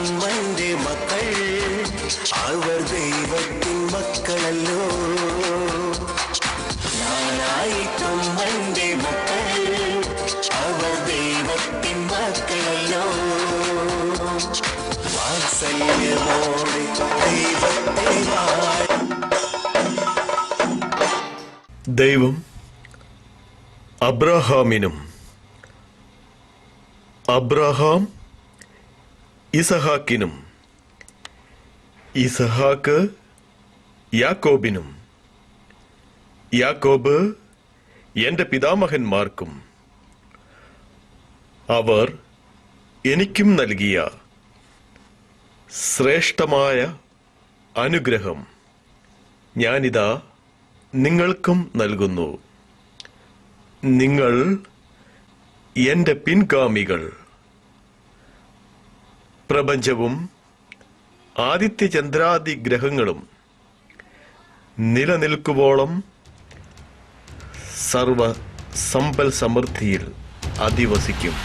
തൊമ്മന്റെ മക്കൾ അവർ ദൈവത്തിൻ മക്കളല്ലോ. ഞാനായി തൊമ്മന്റെ മക്കൾ അവർ ദൈവത്തിൻ മക്കളല്ലോ. വാത്സല്യമോടെ ദൈവത്തെ ദൈവം അബ്രഹാമിനും അബ്രഹാം ഇസഹാക്കിനും ഇസഹാക്ക് യാക്കോബിനും യാക്കോബ് എൻ്റെ പിതാമഹന്മാർക്കും അവർ എനിക്കും നൽകിയ ശ്രേഷ്ഠമായ അനുഗ്രഹം ഞാനിതാ നിങ്ങൾക്കും നൽകുന്നു. നിങ്ങൾ എൻ്റെ പിൻഗാമികൾ. പ്രപഞ്ചവും ആദിത്യചന്ദ്രാദി ഗ്രഹങ്ങളും നിലനിൽക്കുവോളം സർവ സമ്പൽ സമൃദ്ധിയിൽ അധിവസിക്കും.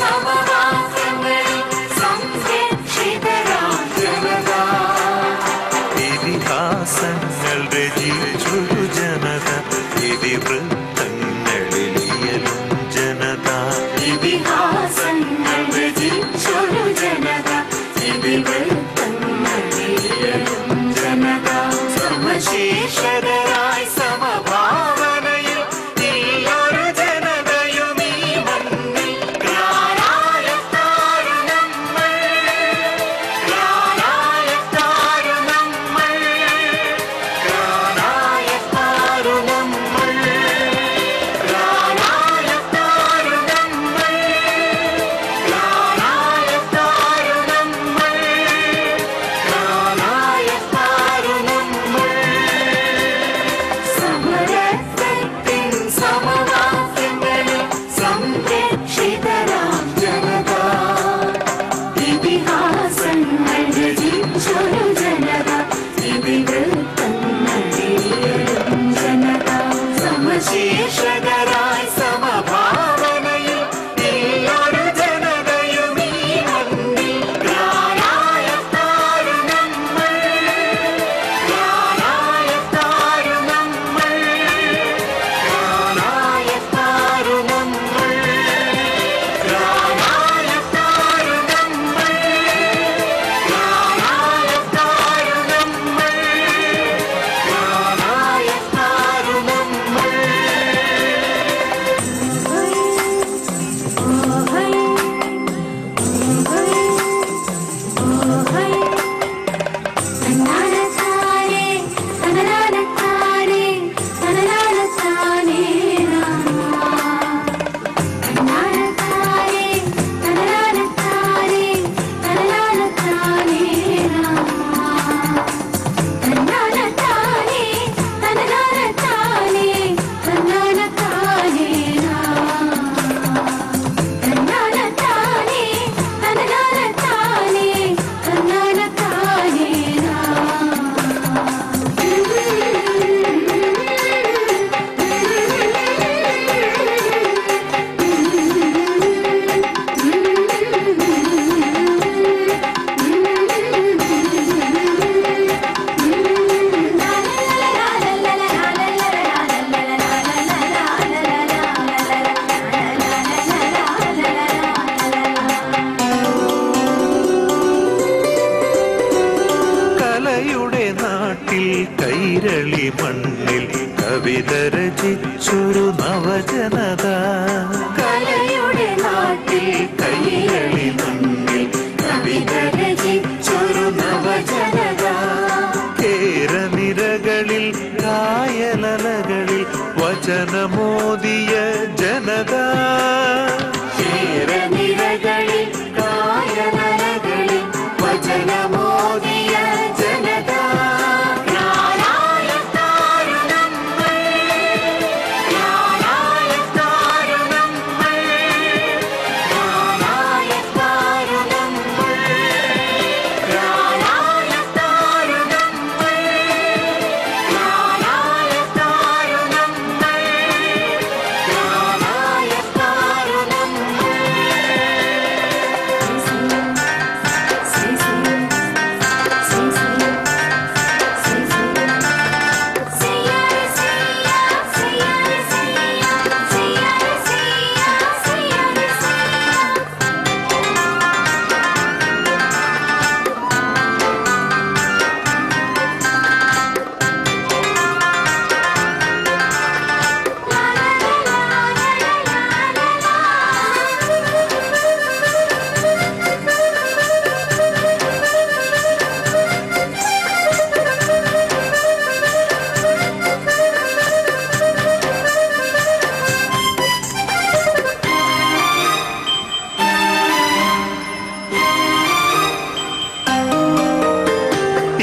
സമവാക്യങ്ങളിൽ സംരക്ഷിതരാം ജനത. ഇതിഹാസങ്ങൾ രചിച്ചൊരു ജനത, ഇതിവൃത്തങ്ങളിലിയലും ജനത. ഇതിഹാസങ്ങൾ രചിച്ചൊരു ജനത, ഇതിവൃത്തങ്ങളിലിയലും ജനത. സർവശേഷരായി സമഭാവനയിൽ ഈയൊരു ജനതയും ഈ മണ്ണിൽ. ജ്ഞാനായത്താരു നമ്മൾ, ജ്ഞാനായത്താരു നമ്മൾ, ജ്ഞാനായത്താരു നമ്മൾ, ജ്ഞാനായത്താരു നമ്മൾ, ജ്ഞാനായത്താരു നമ്മൾ, ജ്ഞാനായത്താരു നമ്മൾ. കൈരളി മണ്ണിൽ കവിത രചിച്ചൊരു നവജനത. കലയുടെ നാട്ടിൽ കൈരളി മണ്ണിൽ കവിത രചിച്ചൊരു നവജനത. കേരനിരകളിൽ കായലലകളിൽ വചനമോദിയ ജനത. കേരനിരകളിൽ കായലലകളിൽ വചനമോദിയ ജനത. ജ്ഞാനായത്താരു നമ്മൾ, ജ്ഞാനായത്താരു നമ്മൾ, ജ്ഞാനായത്താരു നമ്മൾ, ജ്ഞാനായത്താരു നമ്മൾ, ജ്ഞാനായത്താരു നമ്മൾ, ജ്ഞാനായത്താരു നമ്മൾ.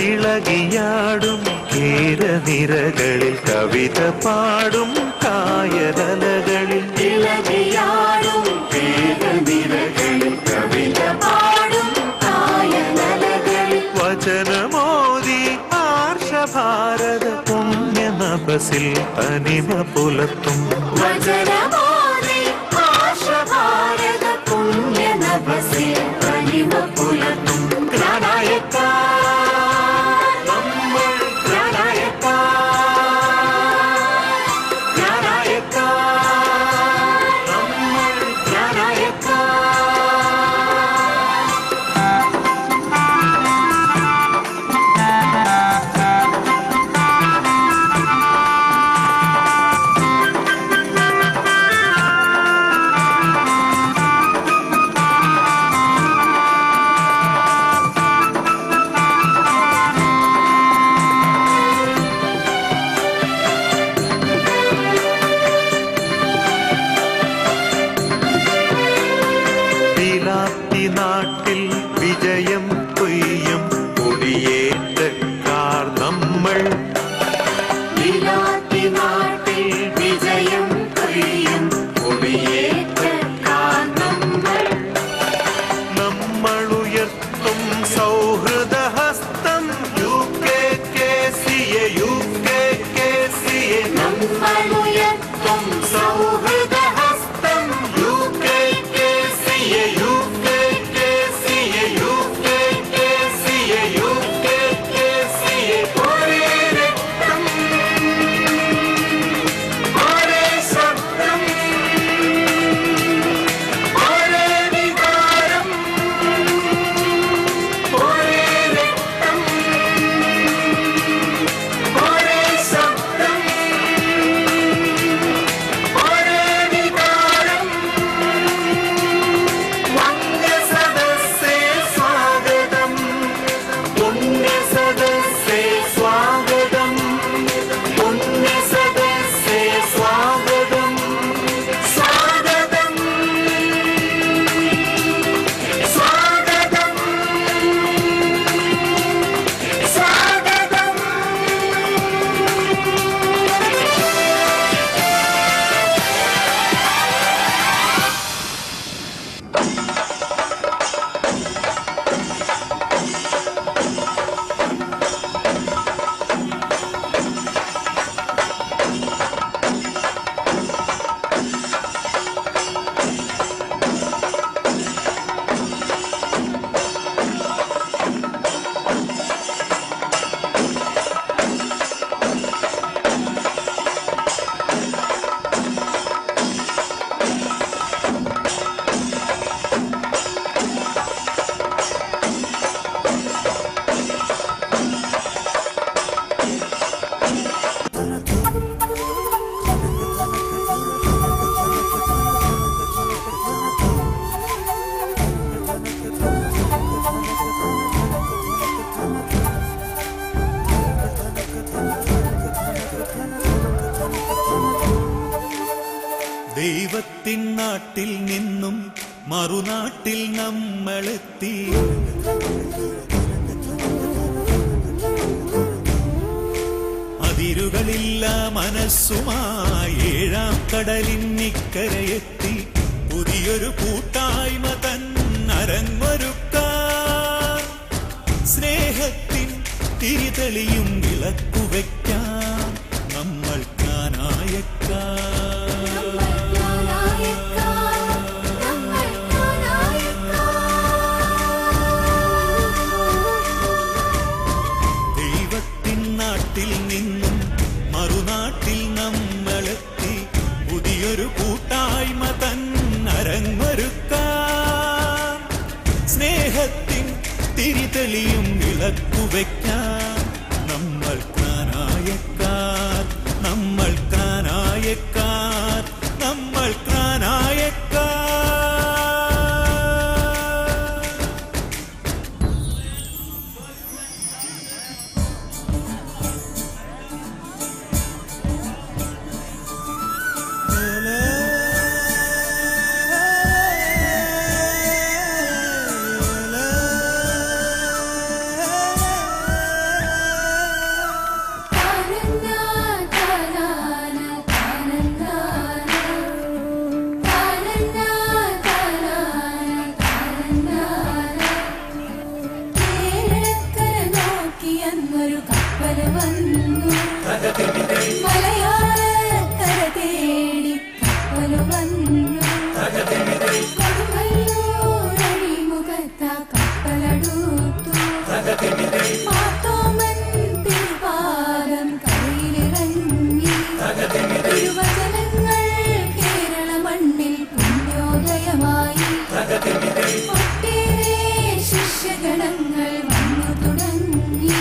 ഇളകിയാടും കേരനിരകളിൽ കവിത പാടും കായലലകളിൽ ഇളകിയാടും കേരനിരകളിൽ കവിത പാടും കായലലകളിൽ വചനമോദി ആർഷഭാരത പുണ്യനഭസിൽ തനിമ പുലർത്തും. വചനമോദി ആർഷഭാരത പുണ്യനഭസിൽ തനിമ പുലർത്തും. ദൈവത്തിൻ നാട്ടിൽ നിന്നും മറുനാട്ടിൽ നമ്മളെത്തി. അതിരുകളില്ല മനസ്സുമായി ഏഴാം കടലിന്നിക്കരയെത്തി. പുതിയൊരു കൂട്ടായ്മ തൻ അരങ്ങൊരുക്കാൻ, സ്നേഹത്തിൻ തിരിതെളിയും വിളക്കുവെക്കാൻ നമ്മൾ ദൈവത്തിൻ നാട്ടിൽ നിന്നും മറുനാട്ടിൽ നമ്മളെത്തി. പുതിയൊരു കൂട്ടായ്മ തൻ അരങ്ങൊരുക്കാൻ, സ്നേഹത്തിൻ തിരിതെളിയും വിളക്കുവെക്കാൻ നമ്മൾ ക്രാനായക്കാർ, നമ്മൾ ക്രാനായക്കാർ, നമ്മൾ ക്രാനായക്കാർ. മലയാളക്കര തേടി കപ്പലു വന്നു. കൊടുങ്ങല്ലൂരഴിമുഖത്ത കപ്പലടുത്തു. മാത്തോമൻ തിരുപാദം കരയിലിറങ്ങി. തിരുവചനങ്ങൾ കേരള മണ്ണിൽ പുണ്യോദയമായി. ഒട്ടേറെ ശിഷ്യഗണങ്ങൾ വന്നു തുടങ്ങി.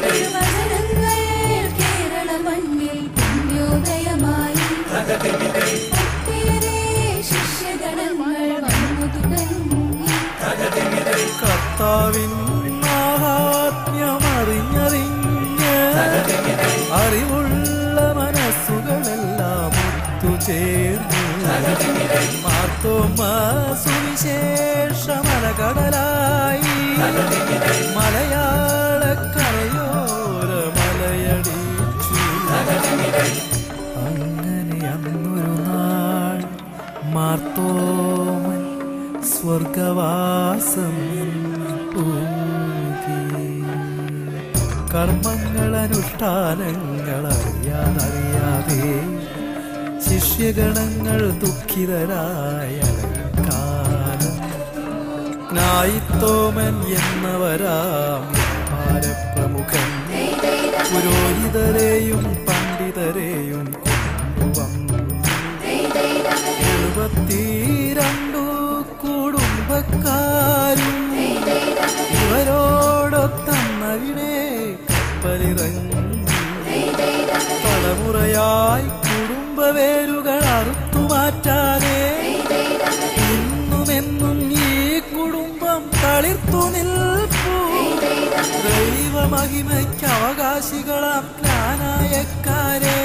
തിരുവചനങ്ങൾ കേരള മണ്ണിൽ പുണ്യോദയമായി. ഒട്ടേറെ ശിഷ്യഗണങ്ങൾ വന്നു തുടങ്ങി. കർത്താവിൻ മഹാത്മ്യമറിഞ്ഞറിഞ്ഞ് അറിവുള്ള മനസ്സുകളെല്ലാം ഒത്തുചേർന്നു. മാർത്തോമാ സുവിശേഷമലകടലായി. മലയാളക്കരയോര മലയടിച്ചു. അങ്ങനെ അന്നൊരു നാൾ മാർത്തോമൻ സ്വർഗവാസം പൂകി. കർമ്മങ്ങൾ അനുഷ്ഠാനങ്ങൾ അറിയാതെ ശിഷ്യഗണങ്ങൾ ദുഃഖിതരായ കാലം. ജ്ഞായിത്തോമൻ എന്നവരാം പ്രമുഖൻ പുരോഹിതരെയും പണ്ഡിതരെയും കൊണ്ടുവന്നു. 72 കുടുംബക്കാരും ഇവരോടൊത്തന്നവിടെ കപ്പലിറങ്ങി. തലമുറയായി കുടുംബവേരുകൾ അറുത്തുമാറ്റാതെ ഇന്നുമെന്നും ഈ കുടുംബം തളിർത്തു നിൽപ്പൂ. ദൈവമഹിമയ്ക്ക് അവകാശികളാം ജ്ഞാനായക്കാരെ,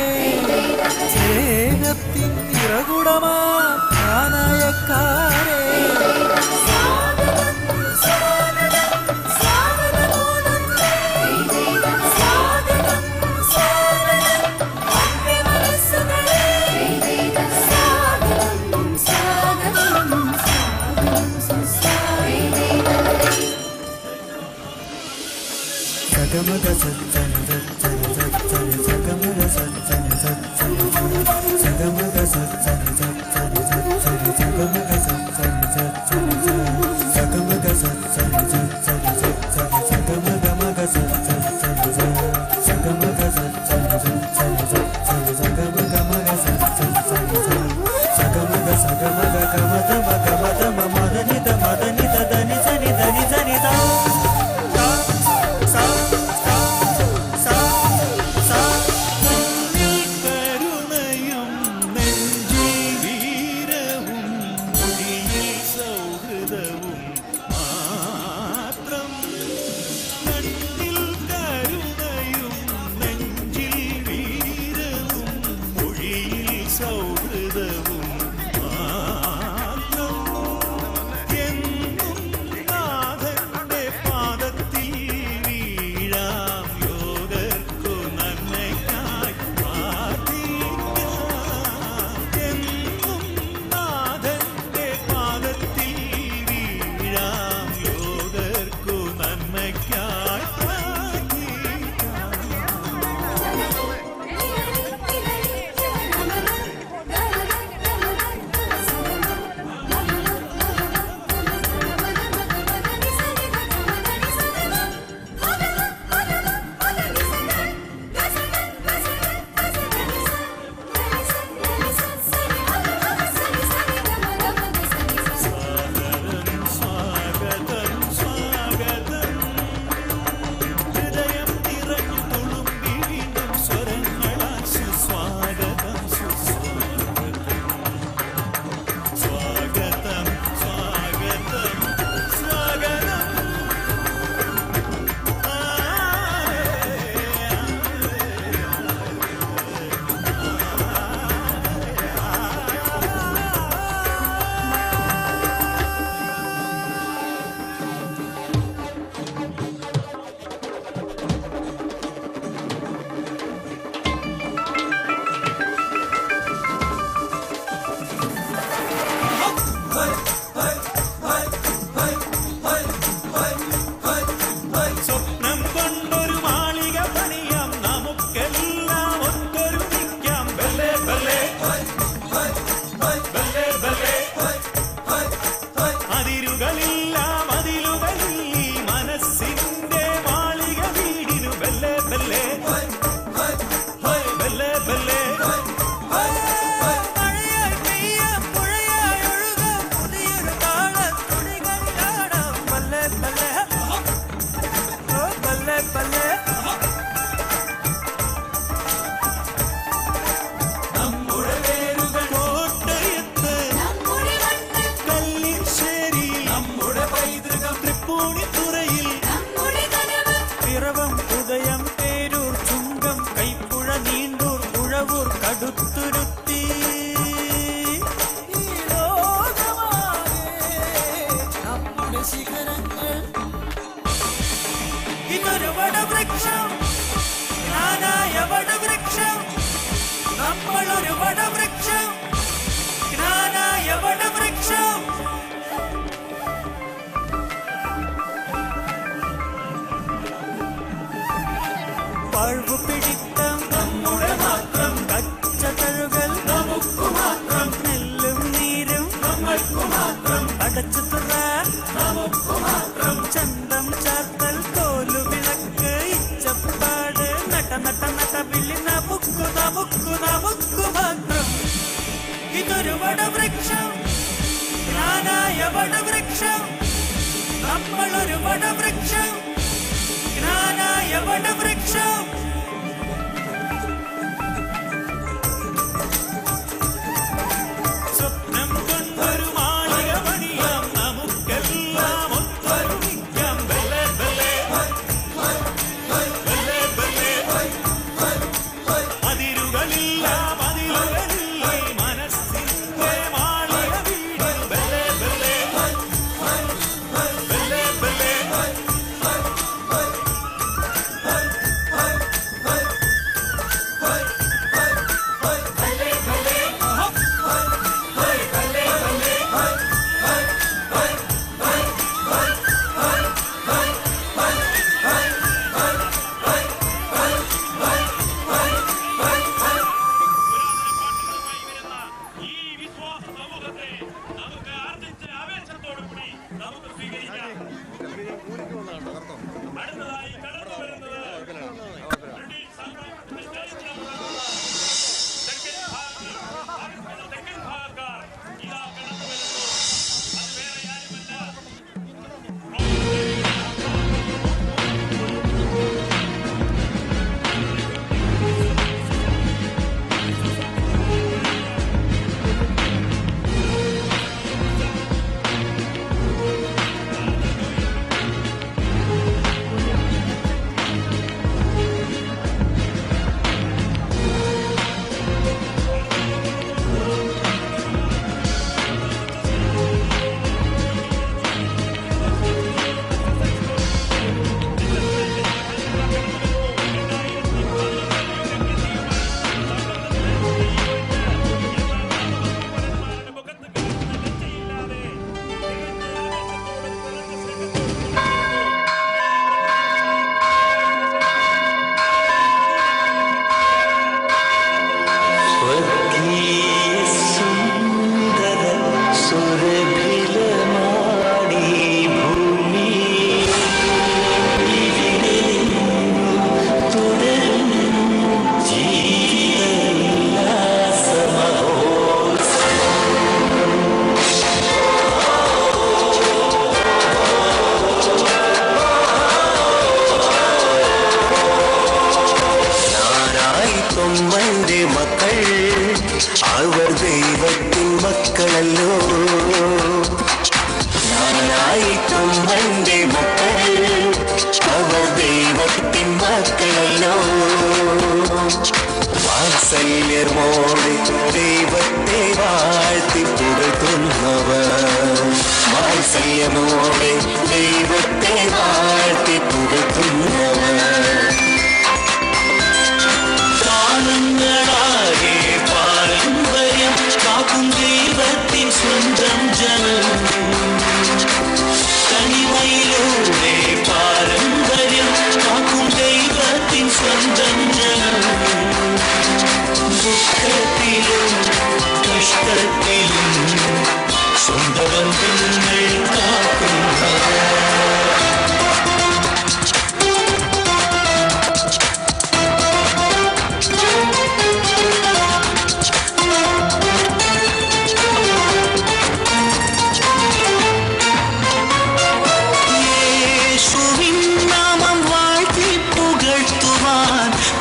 സ്നേഹത്തിൻ നിറകുടമാ ജ്ഞാനായക്കാരെ. Sagamag satsan satsan satsan sagamag satsan satsan sagamag satsan satsan satsan sagamag satsan satsan sagamag satsan satsan satsan sagamag mag satsan satsan sagamag satsan satsan satsan sagamag mag satsan satsan sagamag sagamag kamata magamata madanita madanita dani sani dani sani da. Kaduthuruthy ഈ ലോകമാകെ നമ്മുടെ ശിഖരങ്ങൾ. ഇതൊരു വടവൃക്ഷം, ജ്ഞാനായ വടവൃക്ഷം. നമ്മളൊരു വടവൃക്ഷം, ജ്ഞാനായ വടവൃക്ഷം. പഴുവു പിടിത്തം നമ്മുടെ മാത്രം, കച്ചതഴുകൽ നമുക്കു മാത്രം, നെല്ലും നീരും നമ്മൾക്കു മാത്രം, അടച്ചു തുറ നമുക്കു മാത്രം, ചന്തം ചാത്തൽ തോലു വിളക്ക് ഇച്ചപ്പാട് നട്ട നട്ട നട്ട വിളി നമുക്കു നമുക്കു നമുക്കു മാത്രം. ഇതൊരു വടവൃക്ഷം, ജ്ഞാനായ വടവൃക്ഷം. നമ്മളൊരു വടവൃക്ഷം, ജ്ഞാനായ വടവൃക്ഷം. സ്വപ്നം കൊണ്ടൊരു മാളിക പണിയാം, നമുക്കെല്ലാം ഒത്തൊരുമിക്കാം. ബലെ ബലെ ബലെ ബലെ, അതിരുകളില്ല മതിലുകളില്ല മനസ്സിന്റെ മാളിക വീട്. ബലെ ബലെ ബലെ ബലെ. ഈ വിശ്വാസ സമൂഹത്തെ നമുക്ക് ആർജിച്ച ആവേശത്തോടുകൂടി നമുക്ക് സ്വീകരിക്കാം. അടുത്തതായി കടന്നു വരുന്നത് ബ്രിട്ടീഷ് സാമ്രാജ്യത്തിന്റെ ചരിത്രമുള്ള തെക്കൻ ഭാഗക്കാർ ഇതാ കടന്നു വരുന്നു. അത് വേറെ ആരുമല്ല, തൊമ്മന്റെ മക്കൾ അവർ ദൈവത്തിൻ മക്കളല്ലോ. ഞാനായി തൊമ്മന്റെ മക്കൾ അവർ ദൈവത്തിൻ മക്കളല്ലോ. വാത്സല്യമോടെ ദൈവത്തെ വാഴ്ത്തി പുകഴ്ത്തുന്നവർ, വാത്സല്യമോടെ ദൈവത്തെ വാഴ്ത്തി പുകഴ്ത്തുന്നവർ. കാലങ്ങളാകെ പാരമ്പര്യം കാക്കും ദൈവത്തിൻ സ്വന്തം ജനം. തനിമയിലൂടെ പാരമ്പര്യം കാക്കും ദൈവത്തിൻ സ്വന്തം ജനം. ദുഃഖത്തിലും കഷ്ടത്തിലും സ്വന്തം ബന്ധങ്ങൾ കാക്കുന്നവർ.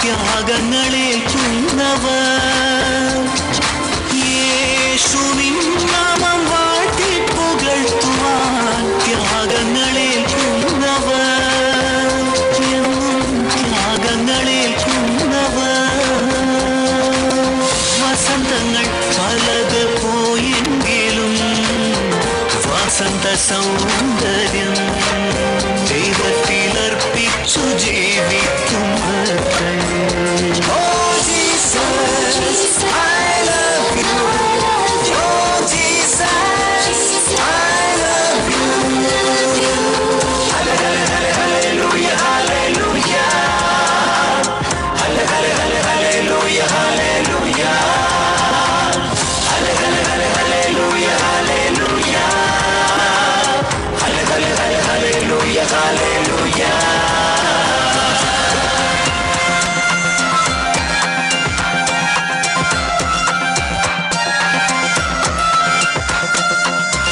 ത്യാഗങ്ങളേൽക്കുന്നവർ, യേശുവിൻ നാമം വാഴ്ത്തി പുകഴ്ത്തുവാൻ ത്യാഗങ്ങളേൽക്കുന്നവർ, എന്നും ത്യാഗങ്ങളേൽക്കുന്നവർ. സൗന്ദര്യം ദൈവത്തിലർപ്പിച്ചു ജീവിക്കും മക്കൾ. Oh Jesus, I love you. Oh Jesus, I love you. Hallelujah, hallelujah. Hallelujah, hallelujah. Hallelujah, hallelujah. Hallelujah, hallelujah.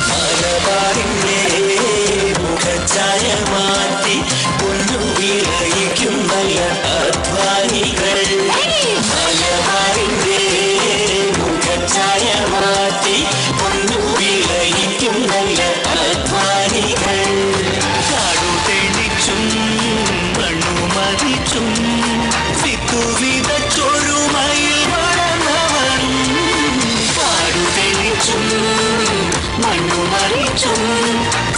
മലബാറിന്റെ മുഖഛായ മാറ്റി പൊന്നു വിളയിക്കും നല്ല അധ്വാനികൾ. മലബാറിന്റെ മുഖഛായ മാറ്റി പൊന്നു വിളയിക്കും നല്ല അധ്വാനികൾ. കാടുതെളിച്ചും മണ്ണുമതിച്ചും വിത്തുവിതച്ചൊരുമയിൽ വളർന്നവരും. കാടുതെളിച്ചും മണ്ണുമറിച്ചും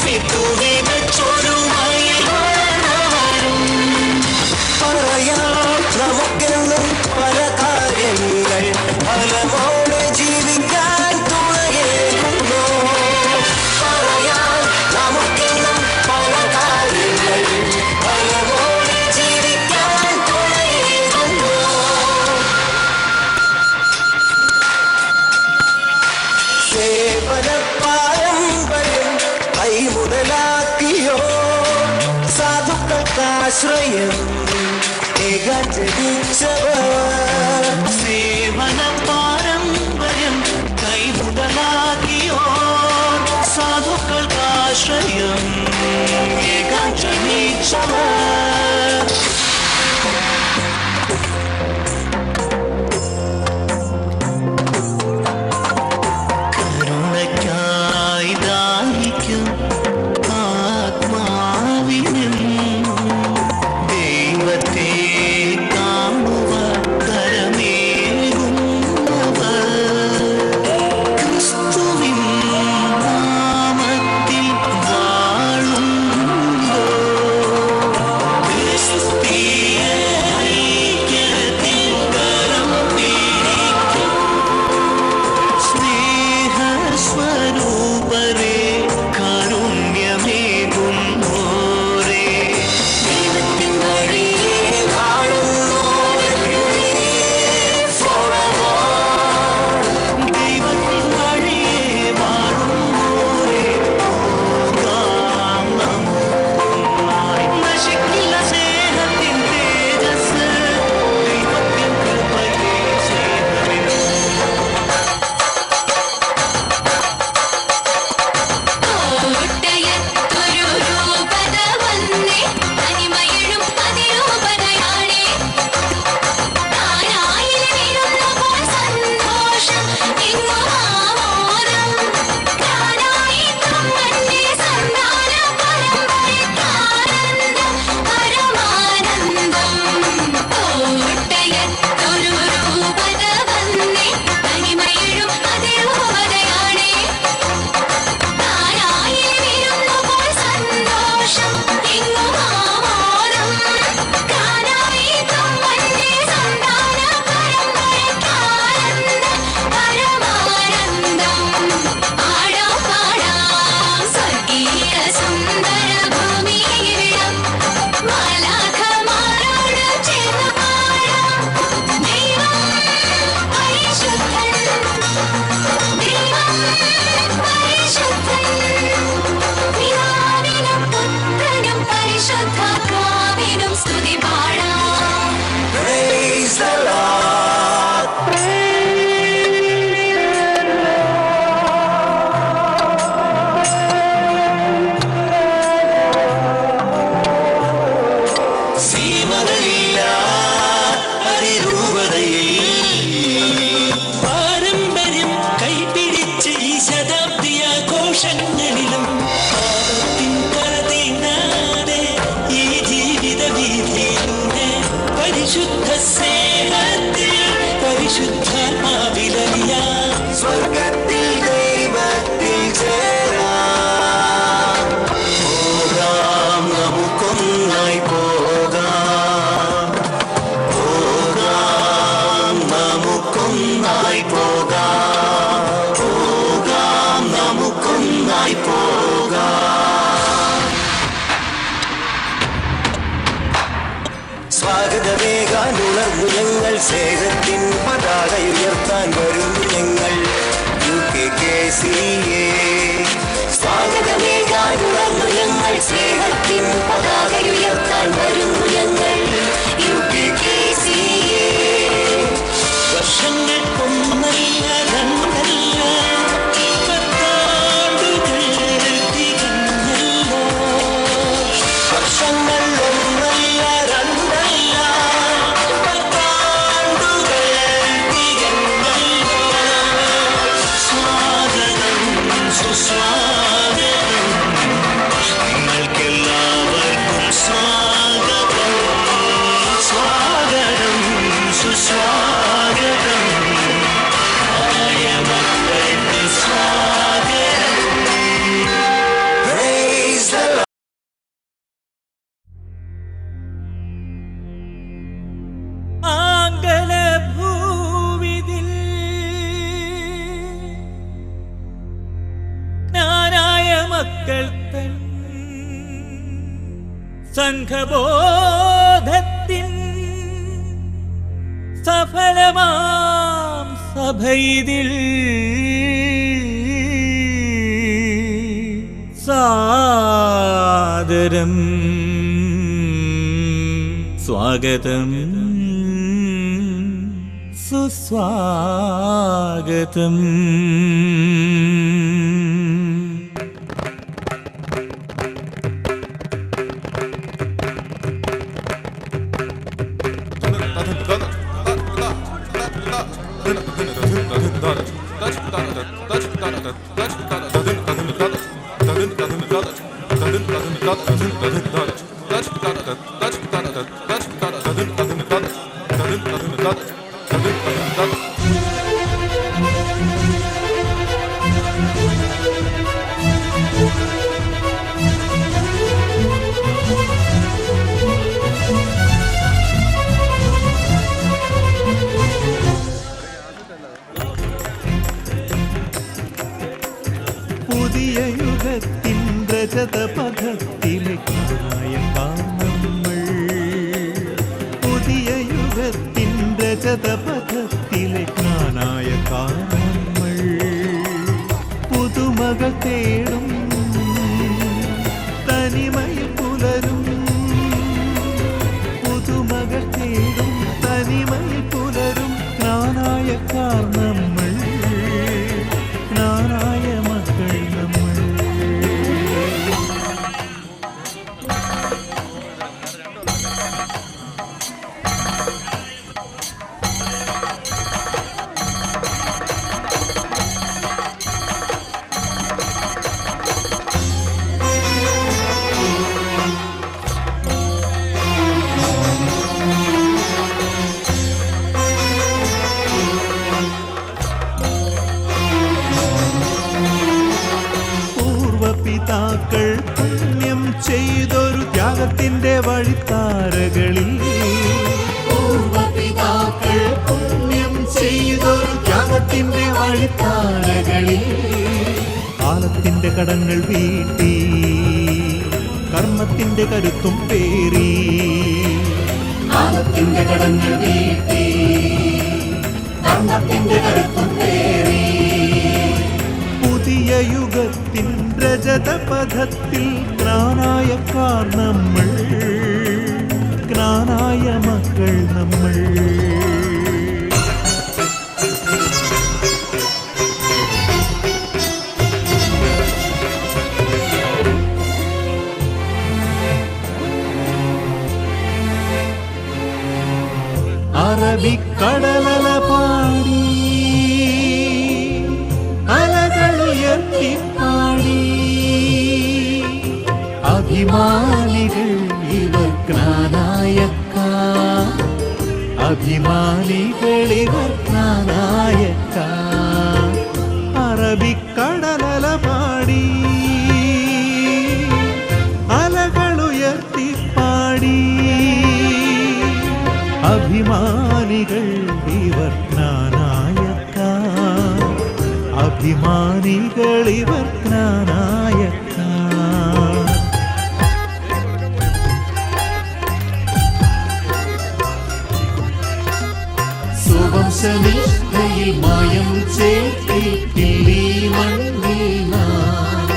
വിത്തുവിതച്ചൊരുമയിൽ വളർന്നവരും. പറയാം നമുക്കെന്നും പല കാര്യങ്ങൾ ഫലമോടെ ജീവിക്കാൻ തുണയേകുന്നു. പറയാം നമുക്കെന്നും പല കാര്യങ്ങൾ ഫലമോടെ ജീവിക്കാൻ തുണയേകുന്നു. സേവന പാരമ്പര്യം കൈമുതലാക്കിയോ സാധുക്കൾക്കാശ്രയം ഏകാൻ ജനിച്ചവർ. സേവന പാരമ്പര്യം കൈമുതലാക്കിയോ സാധുക്കൾക്കാശ്രയം ഏകാൻ ജനിച്ചവർ. കരുണയ്ക്കായി ദാഹിക്കും ആത്മാവിനും ദൈവത്തെ കാണുവാൻ നമുക്കൊന്നായി പോകാം നമുക്കൊന്നായി പോകാം. സ്വാഗതമേകാൻ ഉണർന്നു ഞങ്ങൾ, സ്നേഹത്തിൻ പതാക ഉയർത്താൻ വരുന്നു ഞങ്ങൾ UKKCA. സ്വാഗതമേകാൻ ഉണർന്നു ഞങ്ങൾ, സ്നേഹത്തിൻ പതാക ഉയർത്താൻ വരുന്നു ഞങ്ങൾ UKKCA. വർഷങ്ങൾക്കൊന്നല്ല രണ്ടല്ല പത്താണ്ടുകൾ തികഞ്ഞല്ലോ. വർഷങ്ങൾ ഒന്നല്ല രണ്ടല്ല പത്താണ്ടുകൾ തികഞ്ഞല്ലോ. സ്വാഗതം സുസ്വാഗതം നിങ്ങൾക്കെല്ലാവർക്കും സ്വാഗതം. സ്വാഗതം സുസ്വാഗതം ആയ മക്കൾക്ക് സ്വാഗതം. Praise the Lord. ആംഗലഭൂവിതിൽ ജ്ഞാനായ മക്കൾ തൻ സംഘബോധത്തിൻ സഫലമാം സഭയിതിൽ സാദരം സ്വാഗതം സുസ്വാഗതം. പുതിയ യുഗത്തിൻ രജതപഥത്തിലേക്കായ നമ്മൾ, പുതിയ യുഗത്തിൻ രജതപഥത്തിലേക്കാനായ നമ്മൾ, പുതുമകൾ തേടും തനിമയിൽ പുലരും, പുതുമകൾ തേടും തനിമയിൽ പുലരും ജ്ഞാനായക്കാർ നമ്മൾ, ജ്ഞാനായ മക്കൾ നമ്മൾ. പൂർവപിതാക്കൾ പുണ്യം ചെയ്തൊരു ത്യാഗത്തിന്റെ വഴിത്താരകളിൽ, പൂർവപിതാക്കൾ പുണ്യം ചെയ്തൊരു ത്യാഗത്തിന്റെ വഴിത്താരകളിൽ കാലത്തിന്റെ കടങ്ങൾ വീട്ടി കർമ്മത്തിന്റെ കരുത്തും പേറി, കാലത്തിന്റെ കടങ്ങൾ വീട്ടി കർമ്മത്തിന്റെ കരുത്തും പേറി. പുതിയ യുഗത്തിൻ രജതപഥത്തിൽ ജ്ഞാനായക്കാർ നമ്മൾ, ജ്ഞാനായ മക്കൾ നമ്മൾ. അറബിക്കടലല പാടി അലകളുയർത്തിപ്പാടി അഭിമാനികൾ ഇവർ ജ്ഞാനായക്കാർ, അഭിമാനികൾ ഇവർ ജ്ഞാനായക്കാർ. അറബിക്കടലല പാടി അലകളുയർത്തിപ്പാടി അഭിമാനികൾ ഇവർ ജ്ഞാനായക്കാർ. അഭിമാനികളിവർ ജ്ഞാനായക്കാർ. സുവംശനിഷ്ഠയിൽ മായം ചേർത്തിട്ടില്ലീ മണ്ണിൽ നാം.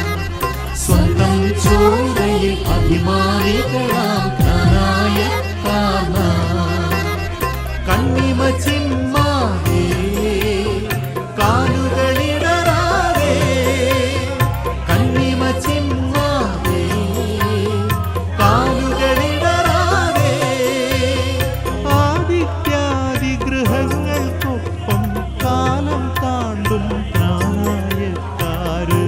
സ്വന്തം ചോരയിൽ അഭിമാനികളാം ജ്ഞാനായക്കാർ നാം. കണ്ണിമ ചിമ്മാതെ കാലുകളിടറാതെ, കണ്ണിമ ചിമ്മാതെ കാലുകളിടറാതെ, ആദിത്യാദി ഗൃഹങ്ങൾക്കൊപ്പം കാലം താണ്ടും ജ്ഞാനായക്കാര്,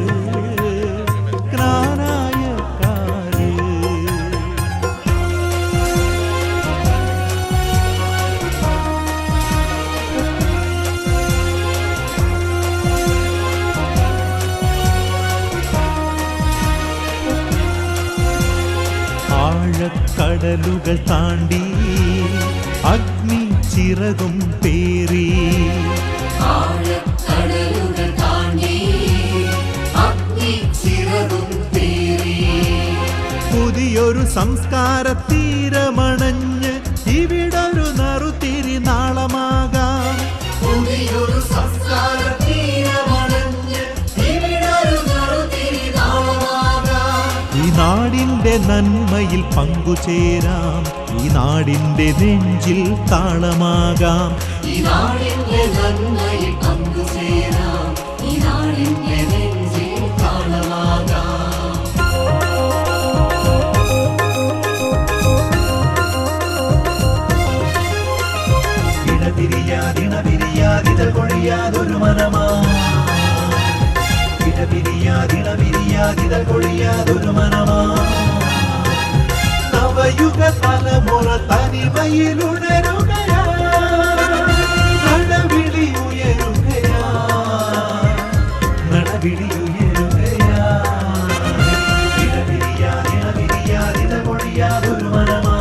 ജ്ഞാനായക്കാര്. ആഴക്കടലുകൾ താണ്ടി അഗ്നി ചിറകും പേറി, ആഴക്കടലുകൾ താണ്ടി അഗ്നി ചിറകും പേറി. പുതിയൊരു സംസ്കാര തീരമണഞ്ഞ് ഇവിടൊരു നറുതിരി നാളമാകാം. പുതിയൊരു സംസ്കാര തീരമണഞ്ഞ് ഇവിടൊരു നറുതിരി നാളമാകാം. ഈ നാടിന്റെ നന്മയിൽ പങ്കുചേരാം, ഈ നാടിന്റെ നെഞ്ചിൽ താളമാകാം. ഈ നാടിന്റെ നന്മയിൽ പങ്കുചേരാം, ഈ നാടിന്റെ നെഞ്ചിൽ താളമാകാം. ഇടപിരിയാതിണപിരിയാതിതൾ കൊഴിയാതൊരു മനമാ, ഇടപിരിയാതിണപിരിയാതിതൾ കൊഴിയാതൊരു മനമാ. നവയുഗ തലമുറ തനിമയിലുണരുകയാ, നടവിളി ഉയരുകയാ, നടവിളി ഉയരുകയാ. ഇടപിരിയാതിണപിരിയാതിതൾ കൊഴിയാതൊരു മനമാ,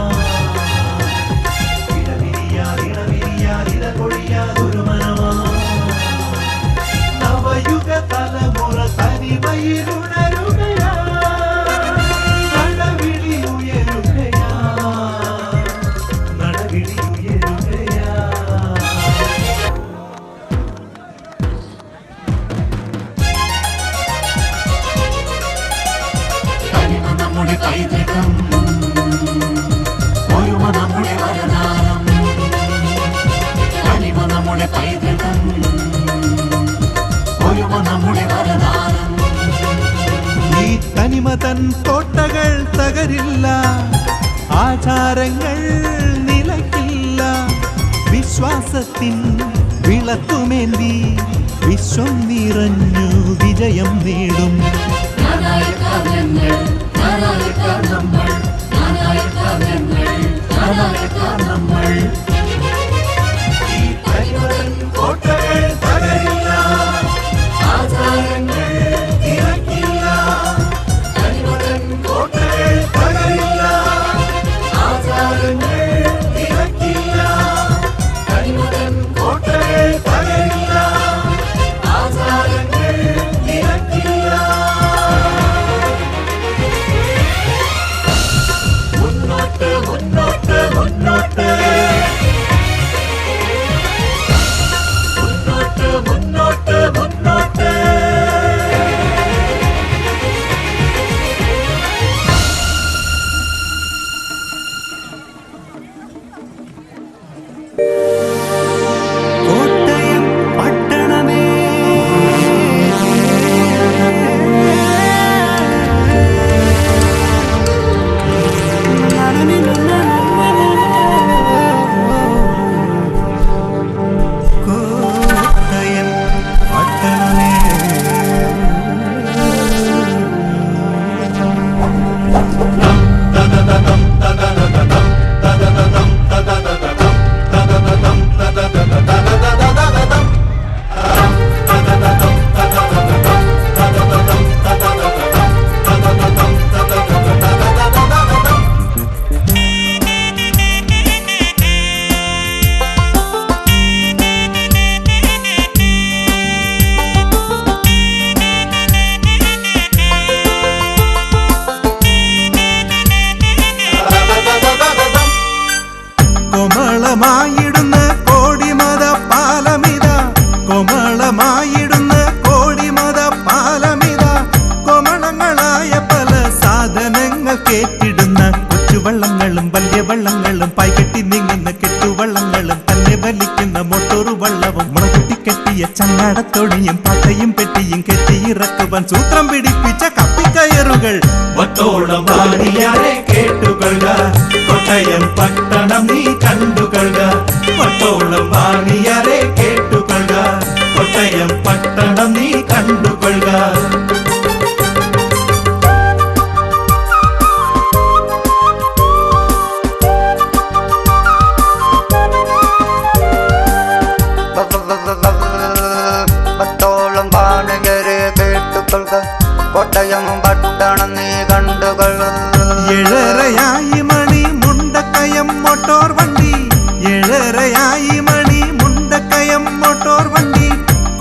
ഇടപിരിയാതിണപിരിയാതിതൾ കൊഴിയാതൊരു മനമാ. നവയുഗ തലമുറ തനിമയിലുണരുകയാ, നടവിളി ഉയരുകയാ, നടവിളി ഉയരുകയാ. തനിമ നമ്മുടെ പൈതൃകം, ഒരുമ നമ്മുടെ വരദാനം. തനിമ നമ്മുടെ പൈതൃകം, ഒരുമ നമ്മുടെ വരദാനം. ഈ തനിമ തൻ കോട്ടകൾ തകരില്ല, ആചാരങ്ങൾ നിലയ്ക്കില്ല. വിശ്വാസത്തിൻ വിളക്കുമേന്തി വിശ്വം നിറഞ്ഞു വിജയം നേടും. ജ്ഞാനായക്കാർ ഞങ്ങൾ, ജ്ഞാനായക്കാർ നമ്മൾ, ജ്ഞാനായക്കാർ ഞങ്ങൾ, ജ്ഞാനായക്കാർ നമ്മൾ. ഈ തനിമ തൻ കോട്ടകൾ തകരില്ല, ആചാരങ്ങൾ നിലയ്ക്കില്ല. തനിമ തൻ കോട്ടകൾ തകരില്ല, ആചാരങ്ങൾ നിലയ്ക്കില്ല. തനിമ തൻ കോട്ടകൾ തകരില്ല, ആചാരങ്ങൾ നിലയ്ക്കില്ല. മുന്നോട്ട് മുന്നോട്ട് മുന്നോട്ട് കൂട്ടിക്കെട്ടിയ ചങ്ങാടത്തൊടിയും പട്ടയും പെട്ടിയും കെട്ടിയിറക്കുവാൻ സൂത്രം പിടിപ്പിച്ച കപ്പിക്കയറുകൾ വട്ടോളം വാണിയാരെ കേട്ടുകൊള്ളുക കോട്ടയം പട്ടണം നീ കണ്ടുകൊള്ളുക വട്ടോളം വാണിയാരെ കേട്ടുകൊള്ളുക കോട്ടയം പട്ടണം നീ കണ്ടുകൊള്ളുക പത്തോളം വാണിയരെ കേട്ടുകൊള്ളുക കോട്ടയം പട്ടണം നീ കണ്ടുകൊള്ളുക ഏഴരയായി മണി മുണ്ടക്കയം മോട്ടോർ വണ്ടി ഏഴരയായി മണി മുണ്ടക്കയം മോട്ടോർ വണ്ടി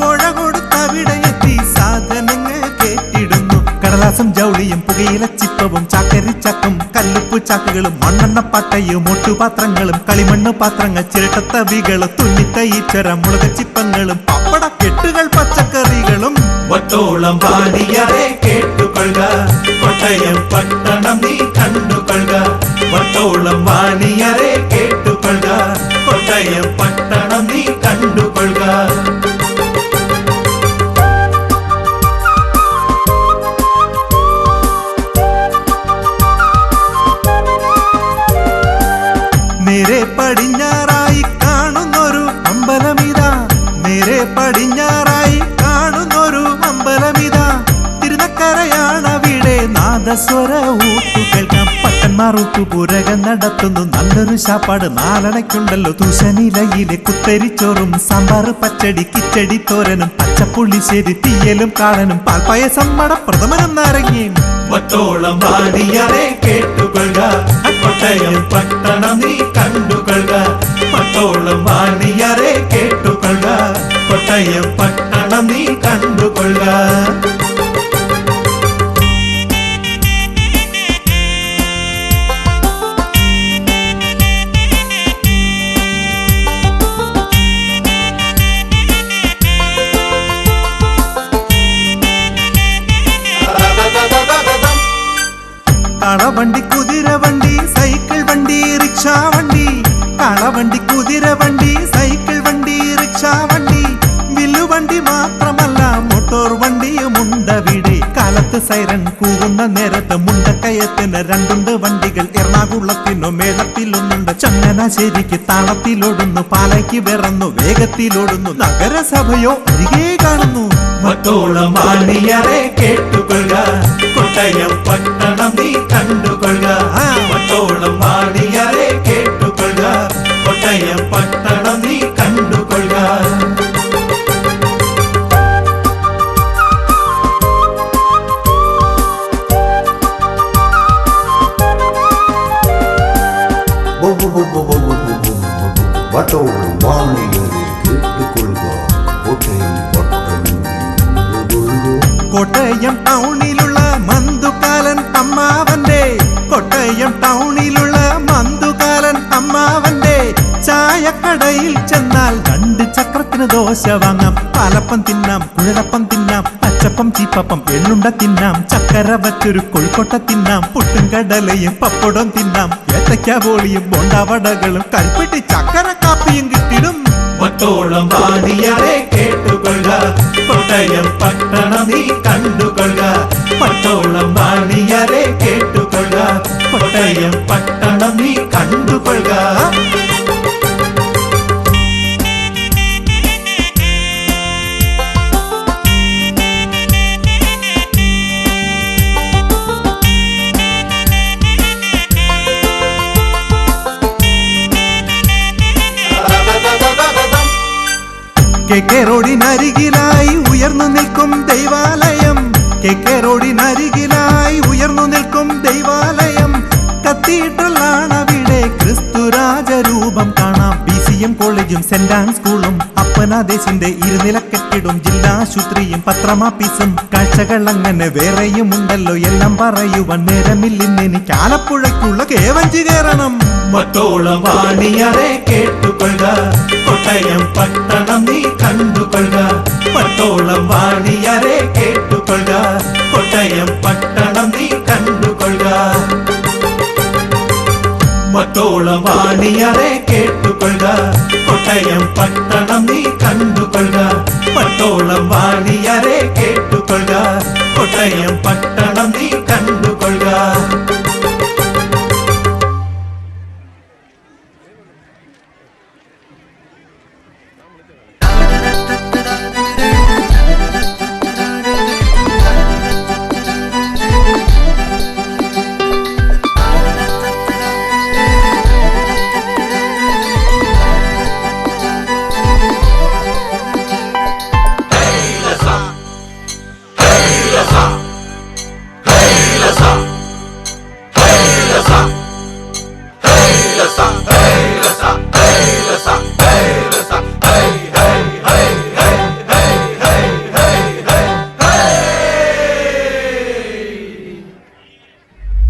കോഴ കൊടുത്തവിടെ എത്തി സാധനങ്ങൾ കേട്ടിടുന്നു കടലാസം ജൗളിയും പുകയിലച്ചിപ്പവും ചാക്കരിച്ചക്കും കല്ലുപ്പു ചാക്കുകളും മണ്ണെണ്ണപ്പാട്ടയും ഒട്ടുപാത്രങ്ങളും കളിമണ്ണ് പാത്രങ്ങൾ ചിരട്ടത്തവികളും തുന്നിത്തൈച്ചര മുളകച്ചിപ്പങ്ങളും പപ്പട കെട്ടുകൾ പച്ചക്കറികളും വട്ടോളം വാണിയാരെ കേട്ടുകൊള്ളുക കോട്ടയം പട്ടണം നീ കണ്ടുകൊള്ളുക വട്ടോളം വാണിയാരെ കേട്ടുകൊള്ളുക കോട്ടയം പട്ടണം നീ കണ്ടുകൊള്ളുക നേരെ പടിഞ്ഞാറായി കാണുന്നൊരു അമ്പലമിതാ നേരെ പടിഞ്ഞാറായി കാണുന്നൊരു അമ്പലമിതാ തിരുനക്കരയാണവിടെ നാദസ്വര ഊട്ടു കേൾക്കാം പട്ടന്മാർ ഊട്ടുപുരകം നടത്തുന്നു നല്ലൊരു ശാപ്പാട് നാലണയ്ക്കുണ്ടല്ലോ തുശനിലയിലെ കുത്തരിച്ചോറും സാമ്പാർ പച്ചടി കിച്ചടി തോരനും പച്ചപ്പുള്ളിശ്ശേരി തീയലും കാളനും പാൽപ്പായസം മടപ്രഥമനും നാരങ്ങയും വട്ടോളം വാണിയാരെ കേട്ടുകൊള്ളുക കോട്ടയം പട്ടണം നീ കണ്ടുകൊള്ളുക വട്ടോളം വാണിയാരെ കേട്ടുകൊള്ളുക കോട്ടയം പട്ടണം നീ കണ്ടുകൊള്ളുക കളവണ്ടി കുതിര വണ്ടി സൈക്കിൾ വണ്ടി റിക്ഷാ വണ്ടി കളവണ്ടി കുതിര വണ്ടി സൈക്കിൾ വണ്ടി റിക്ഷാ വണ്ടി വില്ലുവണ്ടി മാത്രമല്ല മോട്ടോർ വണ്ടിയുമുണ്ടവിടെ കാലത്ത് സൈറൻ കൂവുന്ന നേരത്ത് മുണ്ടക്കയത്തിന് രണ്ടുണ്ട് വണ്ടികൾ എറണാകുളത്തിനു മേളത്തിലൊന്നുണ്ട് ചങ്ങനാശ്ശേരിക്ക് താളത്തിലോടുന്നു പാലയ്ക്ക് വിറന്നു വേഗത്തിലോടുന്നു നഗരസഭയോ അരികെ കാണുന്നു വട്ടോളം വാണിയാരെ കേട്ടുകൊള്ളുക കോട്ടയം പട്ടണം നീ കണ്ടുകൊള്ളുക വട്ടോളം വാണിയാരെ കേട്ടുകൊള്ളുക കോട്ടയം പട്ടണം നീ കണ്ടുകൊള്ളുക വട്ടോളം വാണിയരെ കേട്ടുകൊള്ളുക കോട്ടയം പട്ടണം കോട്ടയം ടൗണിലുള്ള മന്തുകാലൻ അമ്മാവന്റെ കോട്ടയം ടൗണിലുള്ള മന്തുകാലൻ അമ്മാവന്റെ ചായക്കടയിൽ ചെന്നാൽ 2 ചക്രത്തിന് ദോശ വാങ്ങാം പാലപ്പം തിന്നാം കുഴലപ്പം തിന്നാം അച്ചപ്പം ചീപ്പപ്പം എള്ളുണ്ട തിന്നാം ചക്കര വച്ചൊരു കൊഴുക്കൊട്ട തിന്നാം പുട്ടും കടലയും പപ്പടം തിന്നാം ഏത്തയ്ക്ക ബോളിയും ബോണ്ടാവടകളും കരിപ്പെട്ടി ചക്കര കാപ്പിയും കിട്ടിടും വട്ടോളം വാണിയാരെ കേട്ടുകൊള്ളുക കോട്ടയം പട്ടണം നീ കണ്ടുകൊള്ളുക വട്ടോളം വാണിയാരെ കേട്ടുകൊള്ളുക കോട്ടയം പട്ടണം നീ കണ്ടുകൊള്ളുക കെ റോഡിനരികിലായി ഉയർന്നു നിൽക്കും ദൈവാലയം കെ റോഡിനരികിലായി ഉയർന്നു നിൽക്കും ദൈവാലയം കത്തീഡ്രലാണ് അവിടെ ക്രിസ്തുരാജരൂപം കാണാം BCM കോളേജും സെന്റ് ആൻഡ് സ്കൂളും അപ്പനാദേശിന്റെ ഇരുനില കെട്ടിടും ജില്ലാശുപത്രിയും പത്രമാപ്പീസും കാഴ്ചകൾ അങ്ങനെ വേറെയും ഉണ്ടല്ലോ എല്ലാം പറയുവാൻ നേരമില്ലെന്നെനിക്ക് ആലപ്പുഴയ്ക്കുള്ള കേവഞ്ചി കയറണം വട്ടോളം വാണിയാരെ കേട്ടുകൊള്ളുക കോട്ടയം പട്ടണം നീ കണ്ടുകൊള്ളുക വട്ടോളം വാണിയാരെ കേട്ടുകൊള്ളുക കോട്ടയം പട്ടണം നീ കണ്ടുകൊള്ളുക വട്ടോളം വാണിയാരെ കേട്ടുകൊള്ളുക കോട്ടയം പട്ടണം നീ കണ്ടുകൊള്ളുക പട്ടോളം വാണിയരെ കേട്ടുകൊള്ളുക കോട്ടയം പട്ടണം നീ കണ്ടുകൊള്ളുക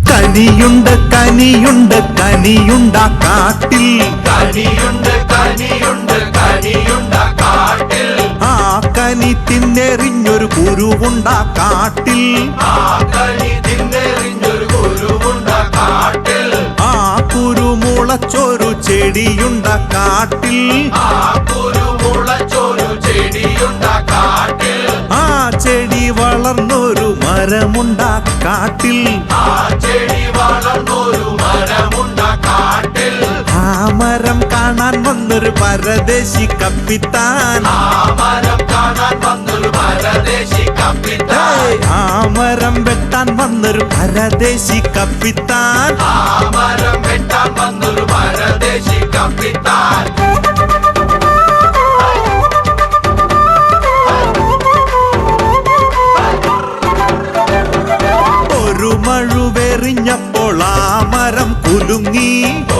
കനിയുണ്ട് കനിയുണ്ട് കനിയുണ്ട കാട്ടിൽ കനിയുണ്ട് കനിയുണ്ട് കനിയുണ്ട കാട്ടിൽ ആ കനി തിന്നെറിഞ്ഞൊരു കുരുവുണ്ട കാട്ടിൽ ആ കനി തിന്നെറിഞ്ഞൊരു കുരുവുണ്ട കാട്ടിൽ ആ കുരുമുളച്ചൊരു ചെടിയുണ്ട കാട്ടിൽ ആ കുരുമുളച്ചൊരു ചെടിയുണ്ട കാട്ടിൽ ആ ചെടി വളർന്നൊരു മരമുണ്ട കാട്ടിൽ ആ ചെടി വളർന്നൊരു മരമുണ്ട കാട്ടിൽ ആ മരം കാണാൻ വന്നൊരു പരദേശി കപ്പിത്താൻ ആ മരം കാണാൻ വന്നൊരു പരദേശി കപ്പിത്താൻ ആ മരം വെട്ടാൻ വന്നൊരു പരദേശി കപ്പിത്താൻ ആ മരം വെട്ടാൻ വന്നൊരു പരദേശി കപ്പിത്താൻ ഒരു മഴുവെറിഞ്ഞപ്പോൾ ആ മരം കുലുങ്ങി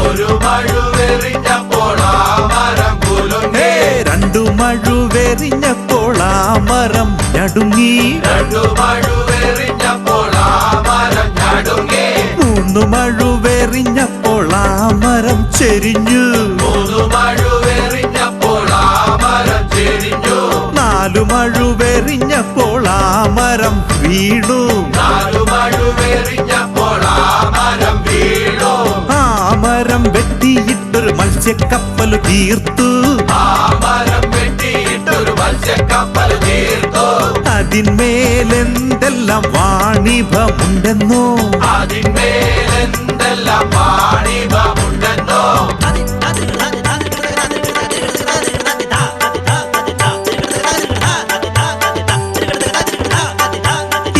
ഒരു മഴുവെറിഞ്ഞപ്പോൾ ആ മരം കുലുങ്ങി രണ്ടു മഴുവെറിഞ്ഞപ്പോൾ ആ മരം ഞടുങ്ങി രണ്ടു മഴുവെറിഞ്ഞപ്പോൾ ആ മരം ഞടുങ്ങി മൂന്നു മഴുവെറിഞ്ഞപ്പോൾ ആ മരം ചെരിഞ്ഞു മൂന്നു മഴുവെറിഞ്ഞപ്പോൾ ആ മരം ചെരിഞ്ഞു നാലു മഴുവെറിഞ്ഞപ്പോൾ ആ മരം വീണു നാലു മഴുവെറിഞ്ഞപ്പോൾ ആ മരം വീണു ആ മരം വെട്ടിയിട്ടൊരു മത്സ്യക്കപ്പൽ തീർത്തു ആ മരം വെട്ടിയിട്ടൊരു മത്സ്യക്കപ്പൽ തീർത്തു അതിന്മേലെന്തെല്ലാം വാണിഭമുണ്ടെന്നോ അതിന്മേലെന്തെല്ലാം വാണിഭമുണ്ടെന്നോ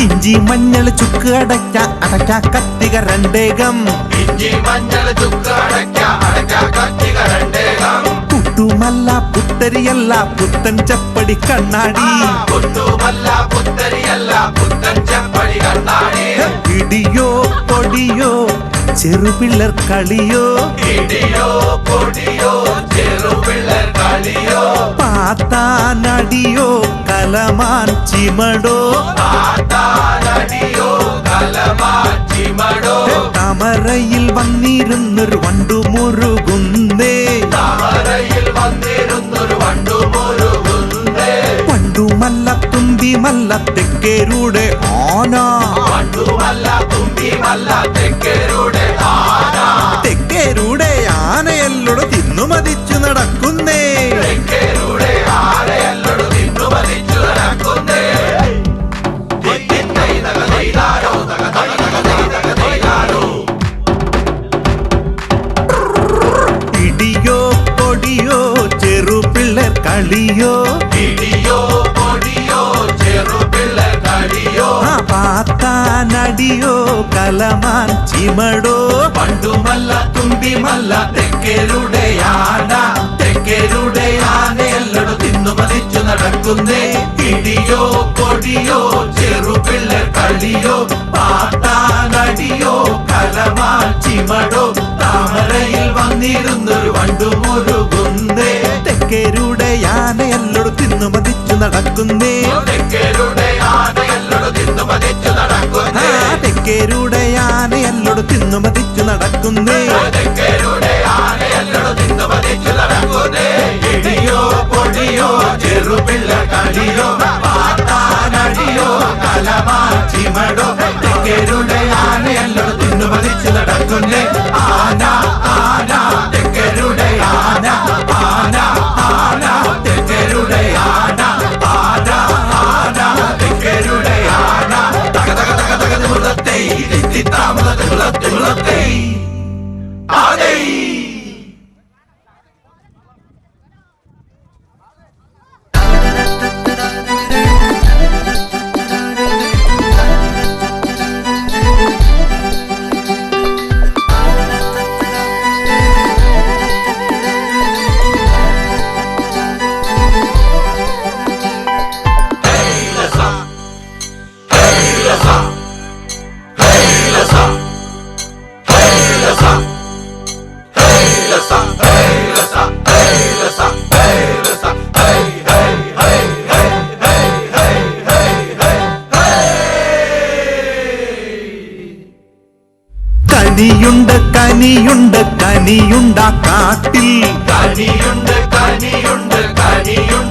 ഇഞ്ചി മഞ്ഞൾ ചുക്ക് അടയ്ക്ക അടയ്ക്ക കത്തിക രണ്ടേകം ഇഞ്ചി മഞ്ഞൾ ചുക്ക് അടയ്ക്ക അടയ്ക്ക കത്തിക രണ്ടേകം പുട്ടുമല്ല പുത്തരിയല്ല പുത്തൻ ചപ്പടി കണ്ണാടി പുട്ടുമല്ല പുത്തരിയല്ല പുത്തൻ ചപ്പടി കണ്ണാടി ഇടിയോ പൊടിയോ ചെറുപിള്ളർ കളിയോ ഇടിയോ പൊടിയോ ചെറുപിള്ളർ കളിയോ പാത്താനടിയോ കലമാൻ ചിമടോ പാത്താനടിയോ കലമാൻ ചിമടോ താമരയിൽ വന്നിരുന്നൊരു വണ്ടു മുറുകുന്നേ താമരയിൽ വന്നിരുന്നൊരു വണ്ടു മുറുകുന്നേ വണ്ടുമല്ല തുമ്പിമല്ല തെക്കേരുടെ ആന വണ്ടുമല്ല തുമ്പിമല്ല തെക്കേരുടെ ആന തെക്കേരുടെ ആനയല്ലോട് തിന്നുമതിച്ചു നടക്കുന്നേ തെക്കേരുടെ ആനയല്ലോട് തിന്നുമതിച്ചു നടക്കുന്നേ ഇടിയോ പൊടിയോ ചെറുപിള്ളർ കളിയോ ഇടിയോ പൊടിയോ ചെറുപിള്ളർ കളിയോ പാത്താനടിയോ കലമാൻ ചിമടോ പണ്ടുമല്ല തുമ്പിമല്ല തെക്കേരുടെ ആന തെക്കേരുടെ ആനയല്ലടു തിന്നുമതിച്ചു നടക്കുന്നേ ഇടിയോ പൊടിയോ ചെറുപിള്ളർ കളിയോ പാത്താനടിയോ കലമാൻ ചിമടോ താമരയിൽ വന്നിരുന്നൊരു വണ്ടു മുറുകുന്നേ തെക്കേരുടെ ആനയല്ലടു തിന്നുമതിച്ചു നടക്കുന്നേ തെക്കേരുടെ ആനയല്ലടു തിന്നുമതിച്ചു നടക്കുന്നേ തെക്കേരുടെ ആനയല്ലടു തിന്നുമതിച്ചു നടക്കുന്നേ തെക്കേരുടെ ആനയല്ലടു തിന്നുമതിച്ചു നടക്കുന്നേ ഇടിയോ പൊടിയോ ചെറുപിള്ളർ കളിയോ പാത്താനടിയോ കലമാൻ ചിമടോ തെക്കേരുടെ ആനയല്ലടു തിന്നുമതിച്ചു നടക്കുന്നേ ആന ആന തെക്കേരുടെ ആന ആന ആന തെക്കേരുടെ കനിയുണ്ടാ കാട്ടിൽ കനിയുണ്ട് കനിയുണ്ട് കനിയുണ്ട്